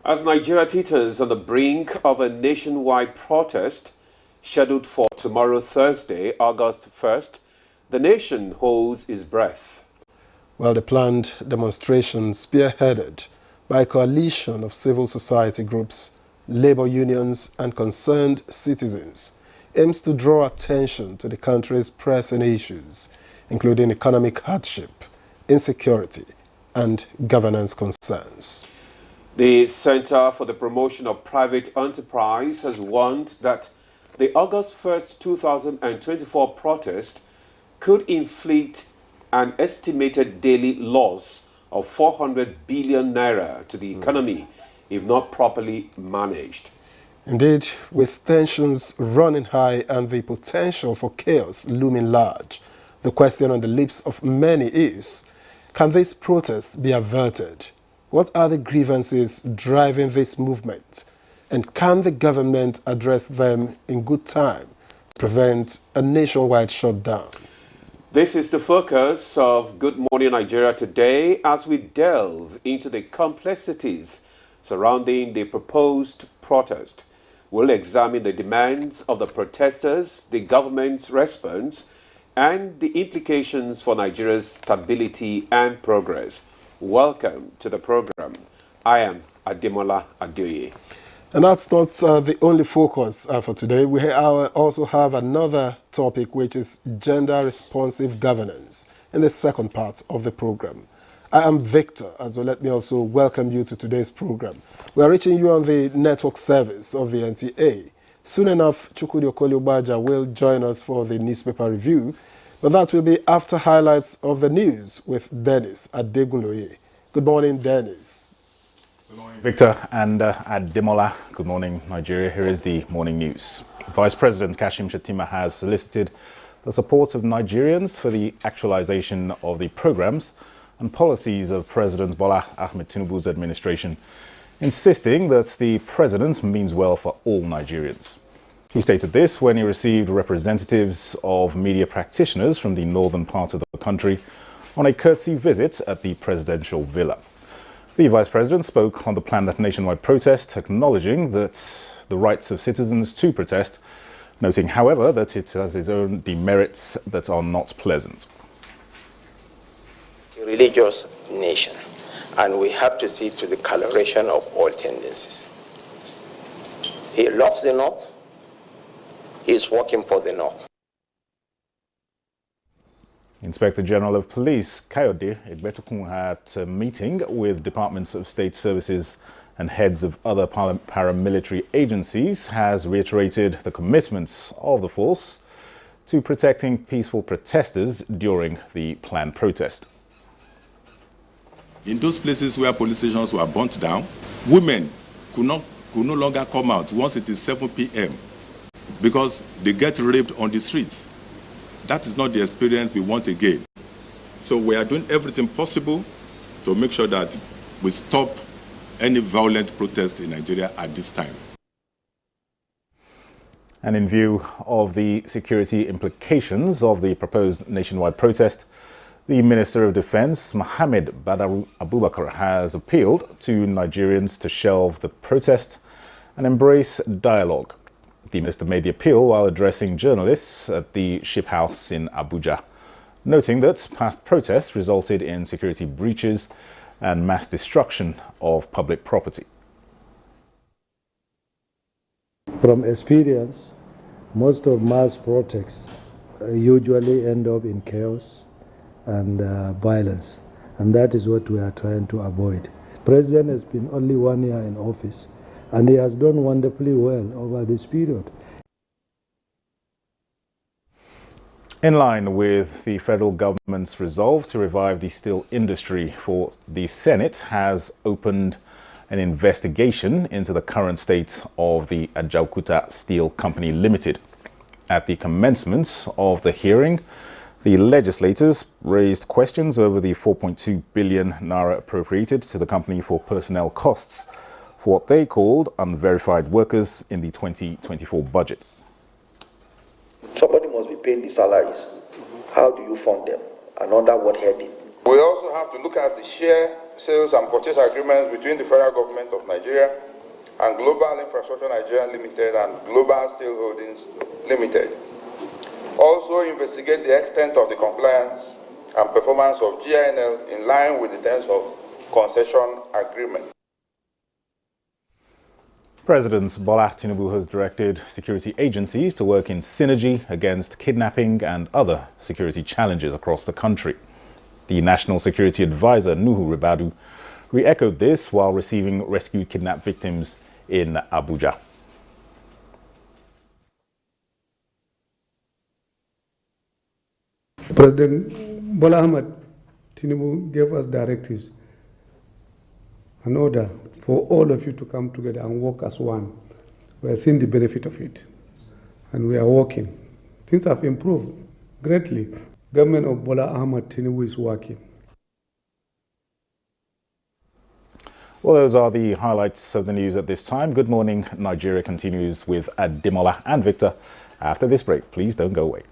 As Nigeria teeters on the brink of a nationwide protest scheduled for tomorrow, Thursday, August 1st, the nation holds its breath. Well, the planned demonstration, spearheaded by a coalition of civil society groups, labor unions and concerned citizens, aims to draw attention to the country's pressing issues, including economic hardship, insecurity and governance concerns. The Center for the Promotion of Private Enterprise has warned that the August 1st, 2024 protest could inflict an estimated daily loss of 400 billion naira to the economy if not properly managed. Indeed, with tensions running high and the potential for chaos looming large, the question on the lips of many is, can this protest be averted? What are the grievances driving this movement? And can the government address them in good time to prevent a nationwide shutdown? This is the focus of Good Morning Nigeria today as we delve into the complexities surrounding the proposed protest. We'll examine the demands of the protesters, the government's response, and the implications for Nigeria's stability and progress. Welcome to the program. I am Ademola Adeoye. And that's not the only focus for today. We also have another topic, which is gender-responsive governance, in the second part of the program. I am Victor, so let me also welcome you to today's program. We are reaching you on the network service of the NTA. Soon enough, Chukwudi Okoli will join us for the newspaper review, but that will be after highlights of the news with Dennis Adegunloye. Good morning, Dennis. Good morning, Victor and Ademola. Good morning, Nigeria. Here is the morning news. Vice President Kashim Shettima has solicited the support of Nigerians for the actualization of the programs and policies of President Bola Ahmed Tinubu's administration, insisting that the president means well for all Nigerians. He stated this when he received representatives of media practitioners from the northern part of the country on a courtesy visit at the presidential villa. The vice president spoke on the planned nationwide protest, acknowledging that the rights of citizens to protest, noting, however, that it has its own demerits that are not pleasant. A religious nation, and we have to see to the coloration of all tendencies. He loves the North. He is working for the North. Inspector General of Police Kayode Egbetukun at a meeting with Departments of State Services and heads of other paramilitary agencies has reiterated the commitments of the force to protecting peaceful protesters during the planned protest. In those places where police stations were burnt down, women could no longer come out once it is 7 p.m. because they get raped on the streets. That is not the experience we want again. So we are doing everything possible to make sure that we stop any violent protest in Nigeria at this time. And in view of the security implications of the proposed nationwide protest, the Minister of Defense, Mohammed Badaru Abubakar, has appealed to Nigerians to shelve the protest and embrace dialogue. The minister made the appeal while addressing journalists at the Ship House in Abuja, noting that past protests resulted in security breaches and mass destruction of public property. From experience, most of mass protests usually end up in chaos and violence, and that is what we are trying to avoid. The President has been only 1 year in office, and he has done wonderfully well over this period. In line with the federal government's resolve to revive the steel industry, the Senate has opened an investigation into the current state of the Ajaokuta Steel Company Limited. At the commencement of the hearing, the legislators raised questions over the 4.2 billion naira appropriated to the company for personnel costs for what they called unverified workers in the 2024 budget. Somebody must be paying the salaries. How do you fund them? And under what heading? We also have to look at the share sales and purchase agreements between the federal government of Nigeria and Global Infrastructure Nigeria Limited and Global Steel Holdings Limited. Also investigate the extent of the compliance and performance of GINL in line with the terms of concession agreement. President Bola Tinubu has directed security agencies to work in synergy against kidnapping and other security challenges across the country. The National Security Advisor, Nuhu Ribadu, re-echoed this while receiving rescued kidnapped victims in Abuja. President Bola Ahmed Tinubu gave us directives, an order for all of you to come together and work as one. We are seeing the benefit of it, and we are working. Things have improved greatly. Government of Bola Ahmed Tinubu is working. Well, those are the highlights of the news at this time. Good morning, Nigeria continues with Ademola and Victor. After this break, please don't go away.